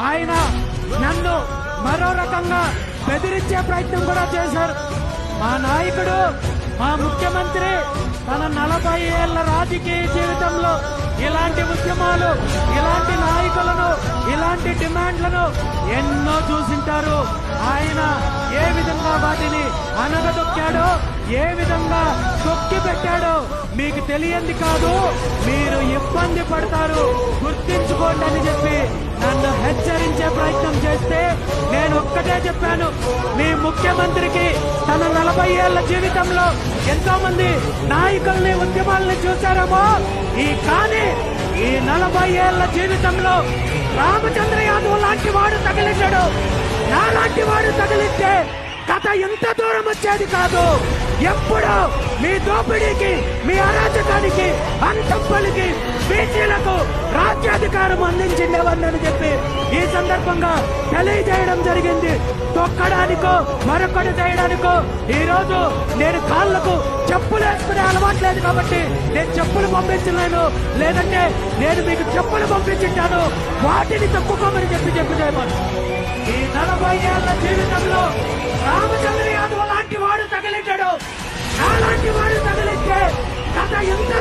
ఆయన నన్ను మరో రకంగా బెదిరించే ప్రయత్నం కూడా చేశారు. మా నాయకుడు, మా ముఖ్యమంత్రి తన 40 ఏళ్ల రాజకీయ జీవితంలో ఇలాంటి ఉద్యమాలు, ఇలాంటి నాయకులను, ఇలాంటి డిమాండ్లను ఎన్నో చూసింటారు. ఆయన ఏ విధంగా వాటిని అనగదొక్కాడో, ఏ విధంగా తొక్కి పెట్టాడో మీకు తెలియంది కాదు. మీరు ఇబ్బంది పడతారు, గుర్తించుకోండి అని చెప్పి నన్ను హెచ్చరించే ప్రయత్నం చేస్తే నేను ఒక్కటే చెప్పాను. మీ ముఖ్యమంత్రికి తన 40 ఏళ్ల జీవితంలో ఎంతో మంది నాయకుల్ని, ఉద్యమాలని చూశారేమో, కానీ ఈ 40 ఏళ్ల జీవితంలో రామచంద్ర యాదవ్ లాంటి వాడు తగిలించాడు. నాలాంటి వాడు తగిలిస్తే కథ ఎంత దూరం వచ్చేది కాదు. ఎప్పుడు మీ దోపిడీకి, మీ అరాచకానికి అంతం పలికి బీసీలకు రాజ్యాధికారం అందించిండేవాడిని చెప్పి ఈ సందర్భంగా తెలియజేయడం జరిగింది. తొక్కడానికో మరొకటి చేయడానికో ఈ రోజు నేను కాళ్లకు చెప్పులు వేసుకునే అలవాట్లేదు కాబట్టి నేను చెప్పులు పంపించలేను. లేదంటే నేను మీకు చెప్పులు పంపించుంటాను, వాటిని తప్పుకోమని చెప్పేవాడు. ఈ 40 ఏళ్ల జీవితంలో రామచంద్ర యాదవ్ లాంటి వాడు తగిలించాడు. నాలాంటి వాడు తగిలిస్తే కథ ఎంత